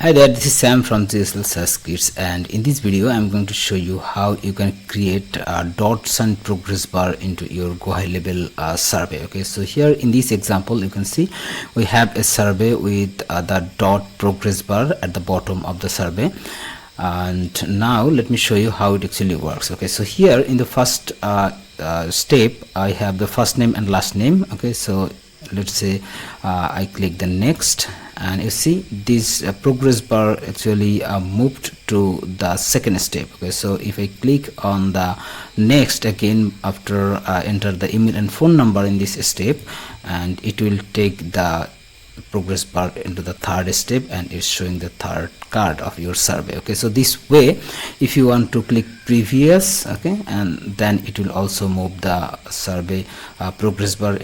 Hi there, this is Sam from GHL SaasKits, and in this video I'm going to show you how you can create a dot sign progress bar into your GoHighLevel survey. Okay, so here in this example you can see we have a survey with the dot progress bar at the bottom of the survey. And now let me show you how it actually works. Okay, so here in the first step I have the first name and last name. Okay, so let's say I click the next, and you see this progress bar actually moved to the second step. Okay, so if I click on the next again after enter the email and phone number in this step, and it will take the progress bar into the third step, and it's showing the third card of your survey. Okay, so this way if you want to click previous, okay, and then it will also move the survey progress bar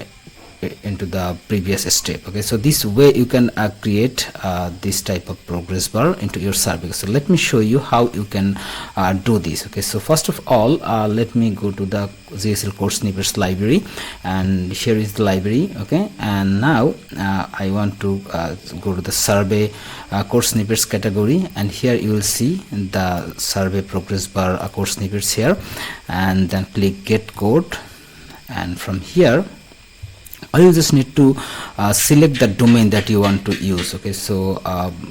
into the previous step. Okay, so this way you can create this type of progress bar into your survey. So let me show you how you can do this. Okay, so first of all let me go to the GHL Code Snippets library, and here is the library. Okay, and now I want to go to the survey code snippets category, and here you will see the survey progress bar code snippets here, and then click get code, and from here all you just need to select the domain that you want to use. Okay, so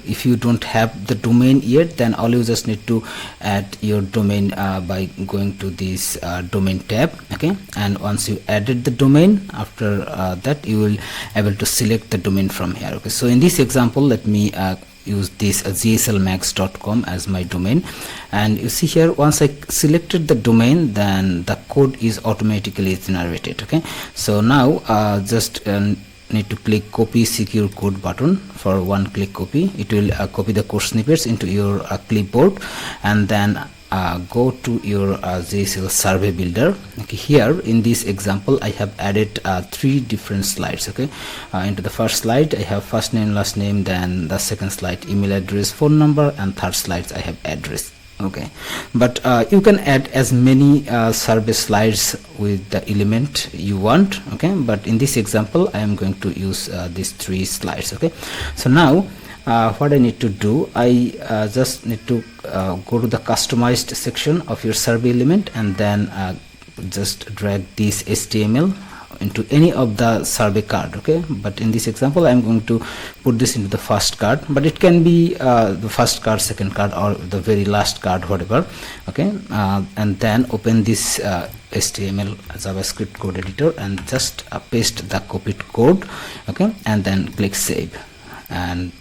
if you don't have the domain yet, then all you just need to add your domain by going to this domain tab. Okay, and once you added the domain, after that you will able to select the domain from here. Okay, so in this example let me use this GHLMax.com as my domain, and you see here once I selected the domain, then the code is automatically generated. Okay, so now just need to click copy secure code button. For one click copy, it will copy the code snippets into your clipboard, and then go to your GHL survey builder. Okay, here in this example I have added 3 different slides. Okay, into the first slide I have first name, last name, then the second slide email address, phone number, and third slides I have address. Okay, but you can add as many survey slides with the element you want. Okay, but in this example I am going to use these 3 slides. Okay, so now what I need to do, I just need to go to the customized section of your survey element, and then just drag this HTML into any of the survey card. Okay, but in this example I am going to put this into the first card, but it can be the first card, second card, or the very last card, whatever. Okay, and then open this HTML JavaScript code editor and just paste the copied code. Okay, and then click save. And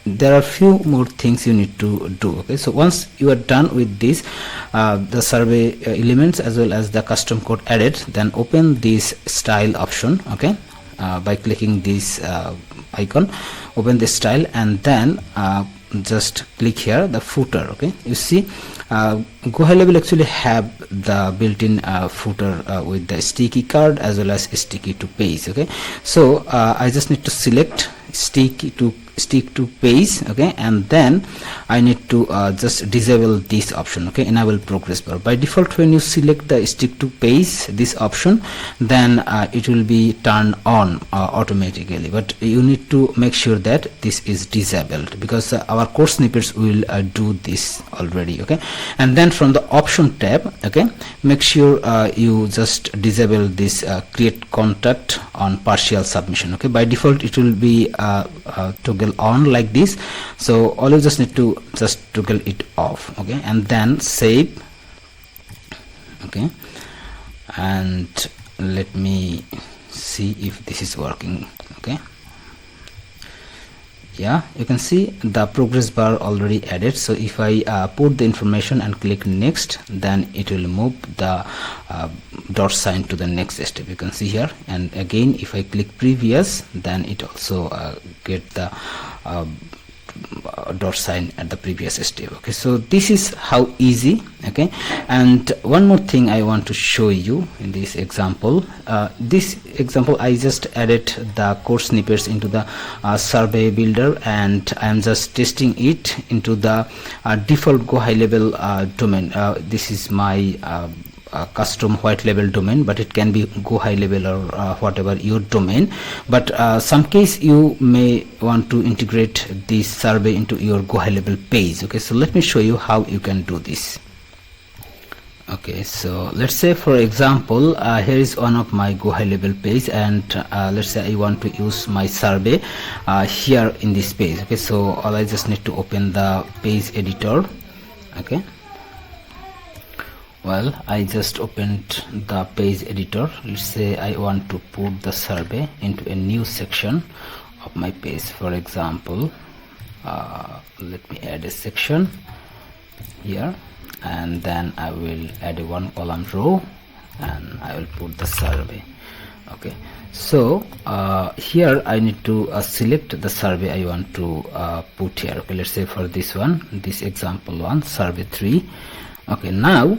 there are few more things you need to do. Okay, so once you are done with this the survey elements as well as the custom code added, then open this style option. Okay, by clicking this icon, open this style, and then just click here the footer. Okay, you see GoHighLevel actually have the built-in footer with the sticky card as well as sticky to page. Okay, so I just need to select stick to page. Okay, and then I need to just disable this option. Okay, enable progress bar. By default when you select the stick to page, this option, then it will be turned on automatically, but you need to make sure that this is disabled, because our code snippets will do this already. Okay, and then from the option tab, okay, make sure you just disable this create contact on partial submission. Okay, by default it will be toggle on like this, so all you just need to just toggle it off. Okay, and then save. Okay, and let me see if this is working. Okay, yeah, you can see the progress bar already added. So if I put the information and click next, then it will move the dot sign to the next step. You can see here, and again if I click previous, then it also get the dot sign at the previous step. Okay, so this is how easy. Okay, and one more thing I want to show you in this example. This example I just added the code snippets into the survey builder, and I am just testing it into the default GoHighLevel domain. This is my custom white label domain, but it can be GoHighLevel or whatever your domain. But some case you may want to integrate this survey into your GoHighLevel page. Okay, so let me show you how you can do this. Okay, so let's say for example here is one of my GoHighLevel page, and let's say I want to use my survey here in this page. Okay, so all I just need to open the page editor. Okay, well, I just opened the page editor. Let's say I want to put the survey into a new section of my page. For example, let me add a section here, and then I will add a one column row, and I will put the survey. Okay, so here I need to select the survey I want to put here. Okay, let's say for this one, this example one, survey 3. Okay, now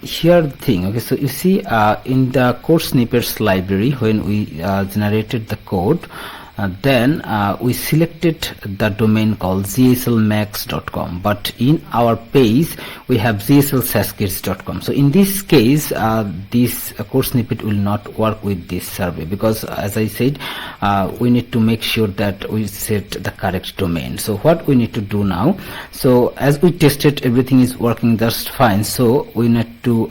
here the thing. Okay, so you see in the code snippets library, when we generated the code, then we selected the domain called GHLMax.com, but in our page we have GHL SaasKits.com. So in this case this code snippet will not work with this survey, because as I said, we need to make sure that we set the correct domain. So what we need to do now, so as we tested everything is working just fine, so we need to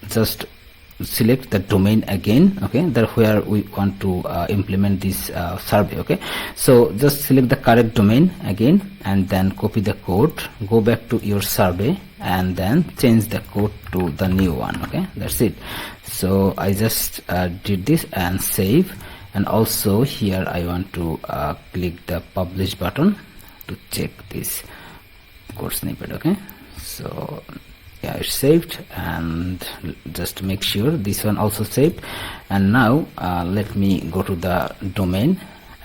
just select the domain again. Okay, that's where we want to implement this survey. Okay, so just select the correct domain again, and then copy the code, go back to your survey, and then change the code to the new one. Okay, that's it. So I just did this and save, and also here I want to click the publish button to check this code snippet. Okay, so yeah, it's saved, and just make sure this one also saved. And now let me go to the domain,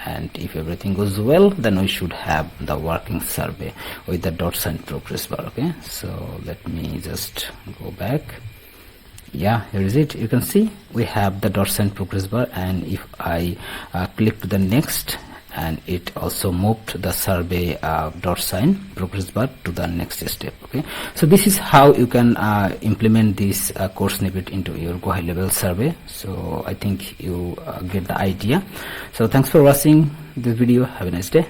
and if everything goes well, then we should have the working survey with the dot sign progress bar. Okay, so let me just go back. Yeah, here is it. You can see we have the dot sign progress bar, and if I click to the next, and it also moved the survey dot sign progress bar to the next step. Okay, so this is how you can implement this code snippet into your GoHighLevel survey. So I think you get the idea. So thanks for watching this video. Have a nice day.